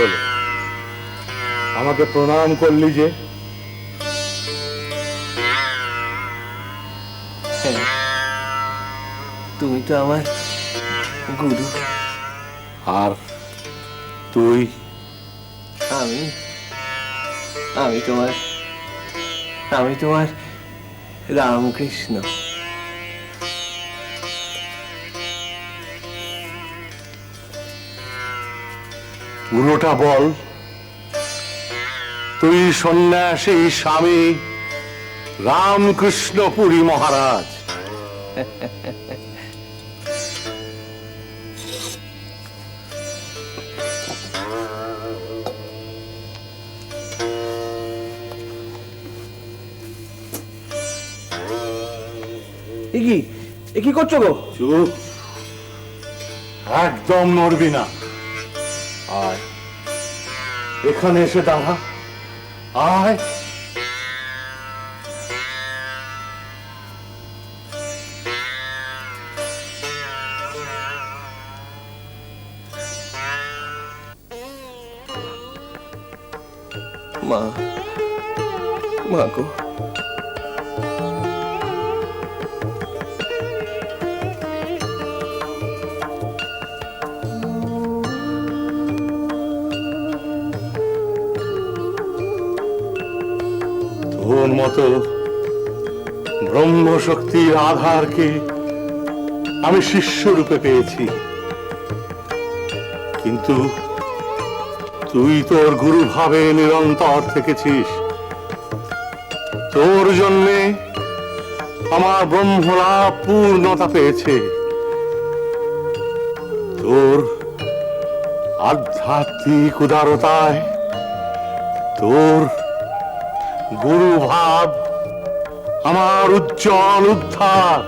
হলো? আমাকে প্রণাম করলি যে? তুমি তো আমার গুরু। আর তুই? আমি আমি তোমার আমি তোমার রামকৃষ্ণ। পুরোটা বল। তুই সন্ন্যাসী স্বামী রামকৃষ্ণ পুরী মহারাজ। এ কি করছো গো? চুপ, একদম নড়বি না। আয়, এখানে এসে দাঁড়া। আয়। মা, মা গো, তোর মতো ব্রহ্মশক্তির আধারকে আমি শিষ্যরূপে পেয়েছি, কিন্তু তুই তোর গুরু ভাবে নিরন্তর থেকেছিস। তোর জন্যে আমার ব্রহ্মলাভ পূর্ণতা পেয়েছে। তোর আধ্যাত্মিক উদারতায় তোর গুরু ভাব আমার উজ্জ্বল উদ্ধার।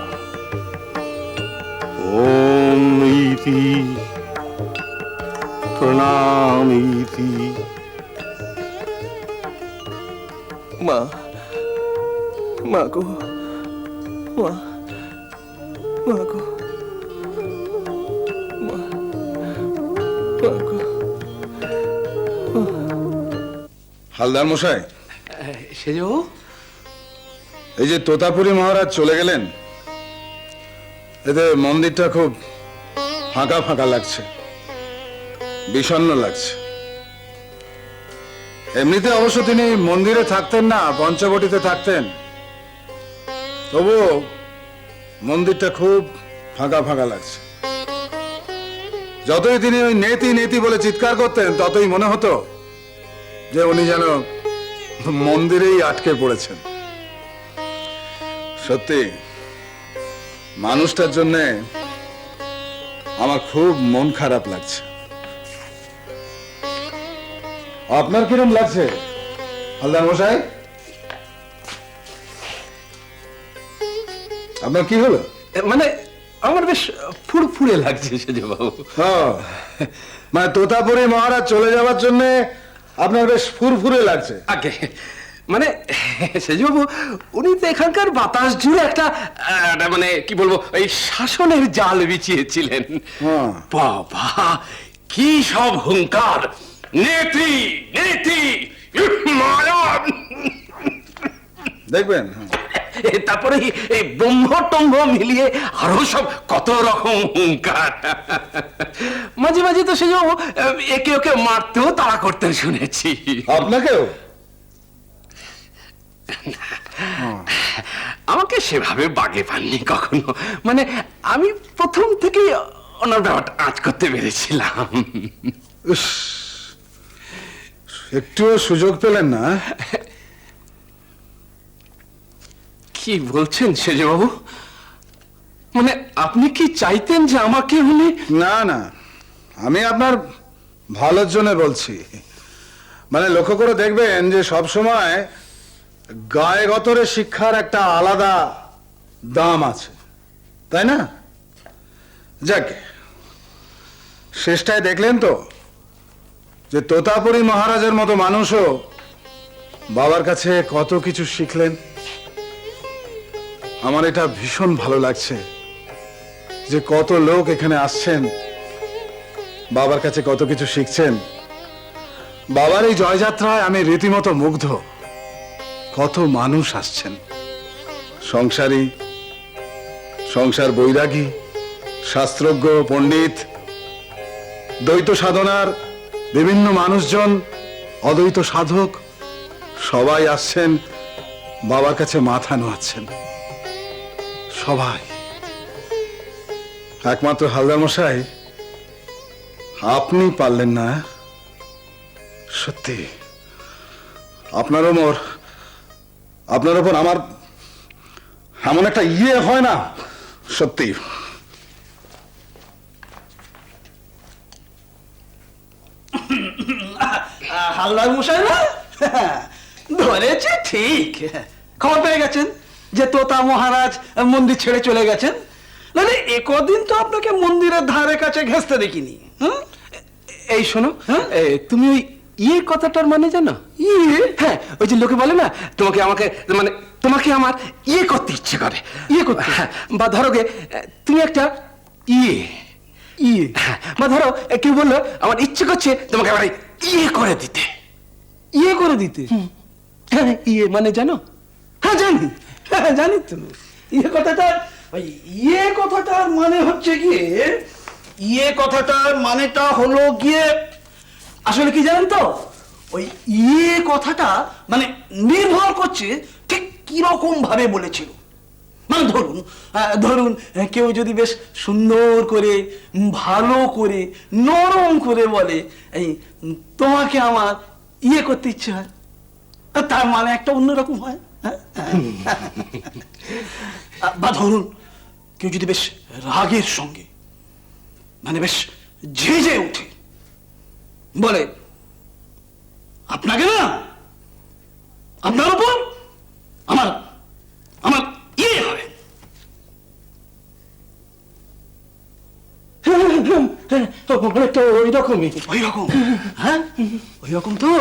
ওম ইতি প্রণাম ইতি। মা, মা গো, মা, মা গো, মা, মা গো। হালদার মশাই, সেজো, এই যে তোতাপুরী মহারাজ চলে গেলেন, এতে মন্দিরটা খুব ফাঁকা ফাঁকা লাগছে, বিষণ্ণ লাগছে। এমনিতে অবশ্য তিনি মন্দিরে থাকতেন না, পঞ্চবটিতে থাকতেন, তবুও মন্দিরটা খুব ফাঁকা ফাঁকা লাগছে। যতই তিনি ওই নেতি নেতি বলে চিৎকার করতেন, ততই মনে হতো যে উনি যেন মন্দিরেই আটকে পড়েছেন। সত্যি মানুষটার জন্য আমার খুব মন খারাপ লাগছে। আপনার কিরম লাগছে হালদার মশাই? আপনার কি হলো? মানে আমার বেশ ফুরফুরে লাগছে সেজো বাবু। মানে তোতাপুরী মহারাজ চলে যাওয়ার জন্য আপনার বেশ ফুরফুরে লাগছে? আগে মানে সেজো বাবু, উনি তো এখানকার বাতাস জুড়ে একটা মানে কি বলবো, এই শাসনের জাল বিছিয়েছিলেন। বাবা, কি সব হুঙ্কার, নেতি নেতি মায়া, দেখবেন। তারপরে এই ব্রহ্ম টম্ভ মিলিয়ে আরো সব কত রকম হুঙ্কার। মাঝে মাঝে তো সে একে ওকে মারতেও তাড়া করতে শুনেছি। আপনাকেও? আমাকে সেভাবে বাগে পাননি কখনো, মানে আমি প্রথম থেকেই ওনার ব্যাপারটা আঁচ করতে পেরেছিলাম। একটুও সুযোগ পেলেন না? কি বলছেন সেজবাবু? মানে আপনি কি চাইতেন যে আমাকে উনি? না না, আমি আপনার ভালোর জন্য বলছি। মানে লক্ষ্য করে দেখবেন যে সব সময় গায়ে গতরে শিক্ষার একটা আলাদা দাম আছে, তাই না? যাক, শেষটায় দেখলেন তো যে তোতাপুরী মহারাজের মতো মানুষও বাবার কাছে কত কিছু শিখলেন। আমার এটা ভীষণ ভালো লাগছে যে কত লোক এখানে আসছেন, বাবার কাছে কত কিছু শিখছেন। বাবার এই জয়যাত্রায় আমি রীতিমতো মুগ্ধ। কত মানুষ আসছেন, সংসারী, সংসার বৈরাগী, শাস্ত্রজ্ঞ, পণ্ডিত, দ্বৈত সাধনার বিভিন্ন মানুষজন, অদ্বৈত সাধক, সবাই আসছেন বাবার কাছে মাথা নোয়াচ্ছেন। সবাই। একমাত্র হালদার মশাই আপনি পারলেন না। সত্যি আপনার ওপর আমার এমন একটা হয় না, সত্যি। হালদার মশাই না ধরেছে ঠিক। খবর পেয়ে গেছেন যে তোতা মহারাজ মন্দির ছেড়ে চলে গেছেন। নাহলে একদিন তো আপনাকে মন্দিরের ধারে কাছে ঘেঁষতে দেখিনি। এই শোনো, হ্যাঁ? তুমি ওই কথাটার মানে জানো? হ্যাঁ, ওই যে লোকে বলে না, তোমাকে আমার করতে ইচ্ছে করে, করতে। হ্যাঁ, বা ধরো গে তুমি একটা বা ধরো কেউ বললো আমার ইচ্ছে করছে তোমাকে আবার করে দিতে। করে দিতে? হ্যাঁ, মানে জানো? হ্যাঁ জানি, জানি তো। কথাটার মানে হচ্ছে গিয়ে, কথাটার মানেটা হলো গিয়ে, আসলে কি জানেন তো, ওই কথাটা মানে নির্ভর করছে ঠিক কিরকম ভাবে বলেছিল। মানে ধরুন কেউ যদি বেশ সুন্দর করে, ভালো করে, নরম করে বলে এই তোমাকে আমার করতে ইচ্ছে হয়, তার মানে একটা অন্যরকম হয়। বা ধরুন কেউ যদি বেশ রাগের সঙ্গে, মানে বেশ ঝেঁঝে উঠে বলে আপনাকে না, আপনার উপর আমার আমার হয়। অনেকটা ওই রকমই। ওই রকম? হ্যাঁ, ওই রকম তো।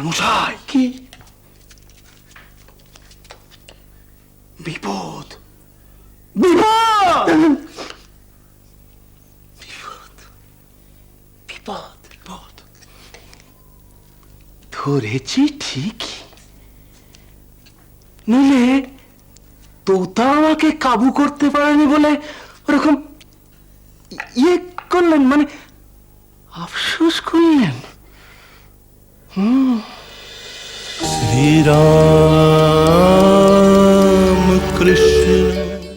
মশাই কি বিপদ, বিপদ, বিপদ, বিপদ ধরেছি ঠিকই, নইলে তোতা আমাকে কাবু করতে পারেনি বলে ওরকম করলেন, মানে আফসোস করলেন। श्री राम कृष्ण